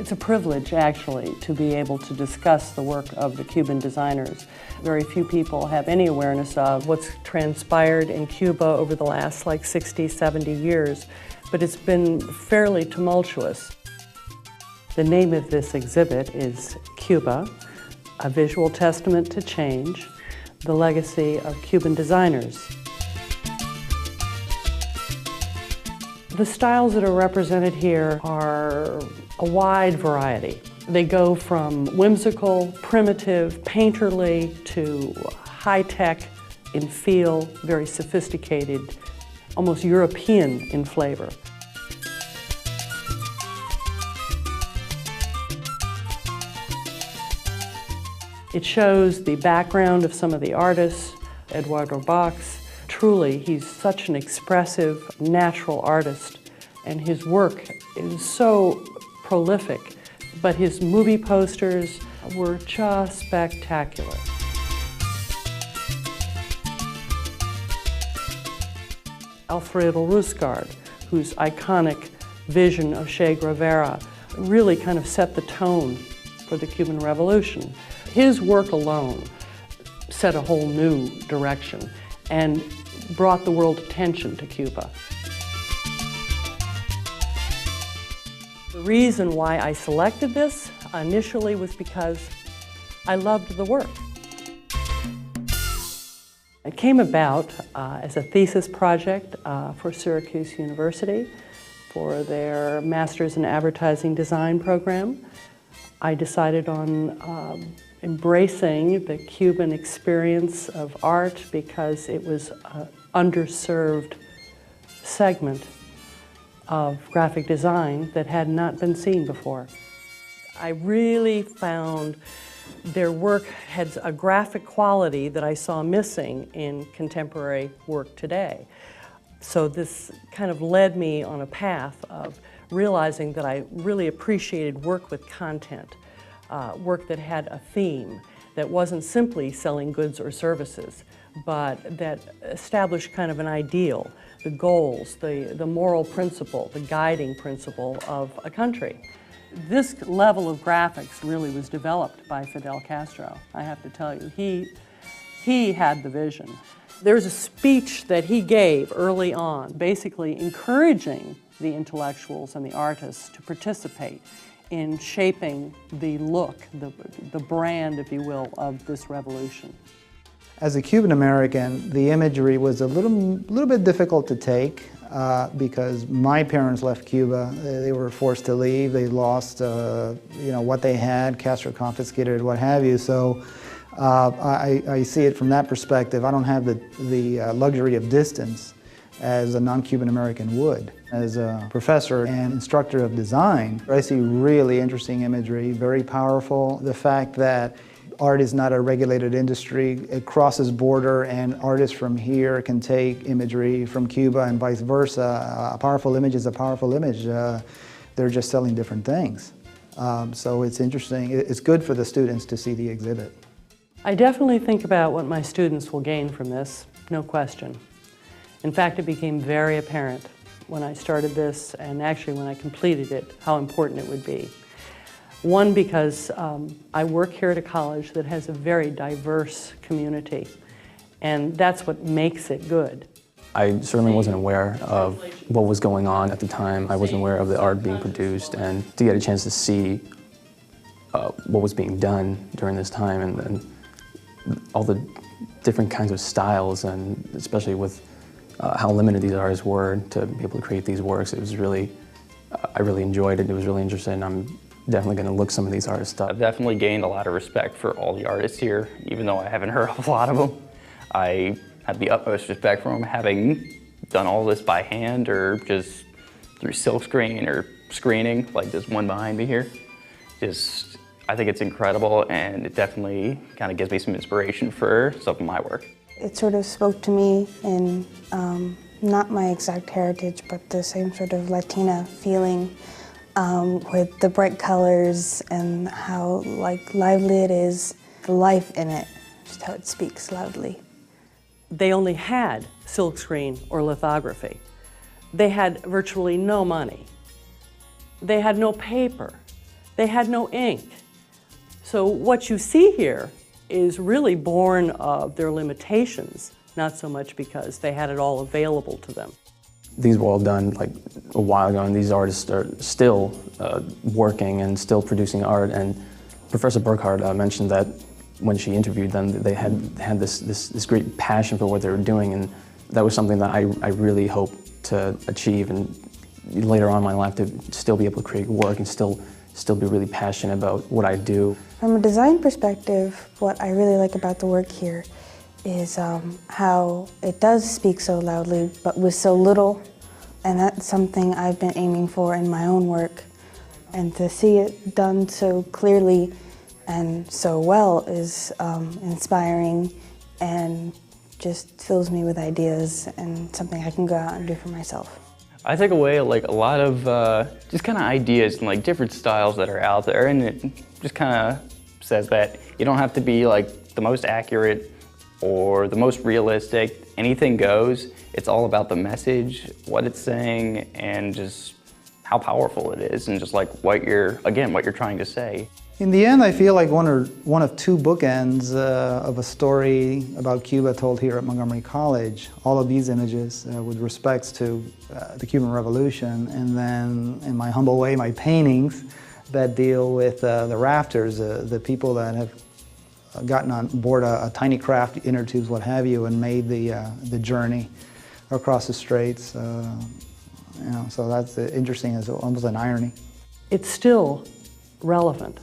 It's a privilege, actually, to be able to discuss the work of the Cuban designers. Very few people have any awareness of what's transpired in Cuba over the last 60, 70 years, but it's been fairly tumultuous. The name of this exhibit is Cuba, a visual testament to change, the legacy of Cuban designers. The styles that are represented here are a wide variety. They go from whimsical, primitive, painterly, to high-tech in feel, very sophisticated, almost European in flavor. It shows the background of some of the artists. Eduardo Bach's, truly, he's such an expressive, natural artist, and his work is so prolific, but his movie posters were just spectacular. Alfredo Rusgard, whose iconic vision of Che Guevara really kind of set the tone for the Cuban Revolution. His work alone set a whole new direction and brought the world attention to Cuba. The reason why I selected this initially was because I loved the work. It came about as a thesis project for Syracuse University for their Master's in Advertising Design program. I decided on embracing the Cuban experience of art because it was an underserved segment of graphic design that had not been seen before. I really found their work had a graphic quality that I saw missing in contemporary work today. So this kind of led me on a path of realizing that I really appreciated work with content, work that had a theme, that wasn't simply selling goods or services, but that established kind of an ideal, the goals, the moral principle, the guiding principle of a country. This level of graphics really was developed by Fidel Castro, I have to tell you. He had the vision. There's a speech that he gave early on, basically encouraging the intellectuals and the artists to participate in shaping the look, the brand, if you will, of this revolution. As a Cuban American, the imagery was a little bit difficult to take because my parents left Cuba. They were forced to leave. They lost, what they had. Castro confiscated, what have you. So I see it from that perspective. I don't have the luxury of distance as a non-Cuban American would. As a professor and instructor of design, I see really interesting imagery, very powerful. The fact that art is not a regulated industry, it crosses border, and artists from here can take imagery from Cuba and vice versa. A powerful image is a powerful image. They're just selling different things. So it's interesting. It's good for the students to see the exhibit. I definitely think about what my students will gain from this, no question. In fact, it became very apparent when I started this, and actually when I completed it, how important it would be. One, because I work here at a college that has a very diverse community, and that's what makes it good. I certainly wasn't aware of what was going on at the time. I wasn't aware of the art being produced, and to get a chance to see what was being done during this time, and all the different kinds of styles, and especially with how limited these artists were to be able to create these works. It was really, I really enjoyed it. It was really interesting. I'm definitely going to look some of these artists up. I've definitely gained a lot of respect for all the artists here, even though I haven't heard of a lot of them. I have the utmost respect for them, having done all this by hand or just through silkscreen or screening, like this one behind me here. I think it's incredible, and it definitely kind of gives me some inspiration for some of my work. It sort of spoke to me in not my exact heritage, but the same sort of Latina feeling with the bright colors and how lively it is, the life in it, just how it speaks loudly. They only had silkscreen or lithography. They had virtually no money. They had no paper. They had no ink. So what you see here is really born of their limitations, not so much because they had it all available to them. These were all done like a while ago, and these artists are still working and still producing art. And Professor Burghardt mentioned that when she interviewed them, they had this great passion for what they were doing, and that was something that I really hope to achieve, and later on in my life to still be able to create work and still be really passionate about what I do. From a design perspective, what I really like about the work here is how it does speak so loudly, but with so little, and that's something I've been aiming for in my own work. And to see it done so clearly and so well is inspiring and just fills me with ideas and something I can go out and do for myself. I take away like a lot of just kind of ideas and like different styles that are out there, and it just kind of says that you don't have to be like the most accurate or the most realistic. Anything goes. It's all about the message, what it's saying, and just how powerful it is, and just like what you're trying to say. In the end, I feel like one of two bookends of a story about Cuba told here at Montgomery College. All of these images with respects to the Cuban Revolution, and then, in my humble way, my paintings that deal with the rafters, the people that have gotten on board a tiny craft, inner tubes, what have you, and made the journey across the straits. You know, so that's interesting, as almost an irony. It's still relevant.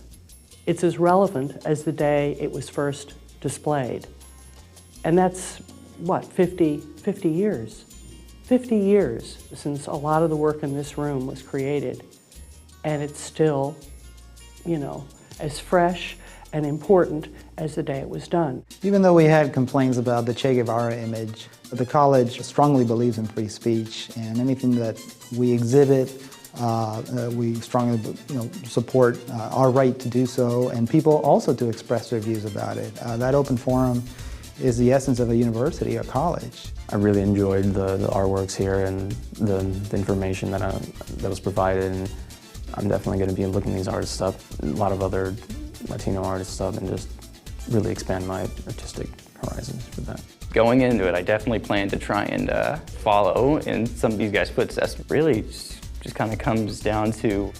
It's as relevant as the day it was first displayed. And that's, what, 50 years? 50 years since a lot of the work in this room was created. And it's still, you know, as fresh and important as the day it was done. Even though we had complaints about the Che Guevara image, the college strongly believes in free speech, and anything that we exhibit, we strongly support our right to do so, and people also to express their views about it. That open forum is the essence of a university, a college. I really enjoyed the artworks here and the information that was provided, and I'm definitely going to be looking these artists up, a lot of other Latino artists up, and just really expand my artistic horizons with that. Going into it, I definitely plan to try and follow in some of these guys' footsteps. Really just kind of comes down to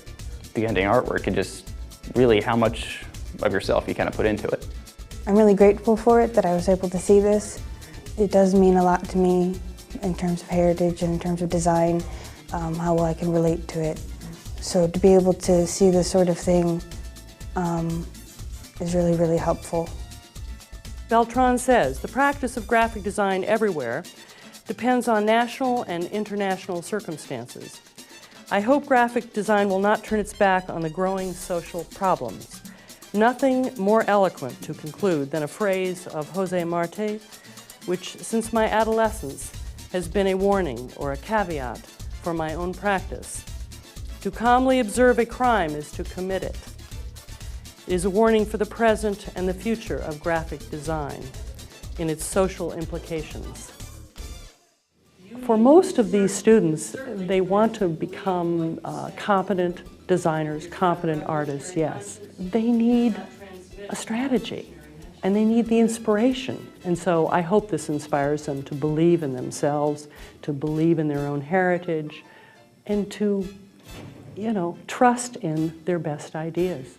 the ending artwork and just really how much of yourself you kind of put into it. I'm really grateful for it, that I was able to see this. It does mean a lot to me in terms of heritage and in terms of design, how well I can relate to it. So to be able to see this sort of thing is really, really helpful. Beltran says, the practice of graphic design everywhere depends on national and international circumstances. I hope graphic design will not turn its back on the growing social problems. Nothing more eloquent to conclude than a phrase of José Martí, which since my adolescence has been a warning or a caveat for my own practice. To calmly observe a crime is to commit it. It is a warning for the present and the future of graphic design in its social implications. For most of these students, they want to become competent designers, competent artists, yes. They need a strategy, and they need the inspiration. And so I hope this inspires them to believe in themselves, to believe in their own heritage, and to, trust in their best ideas.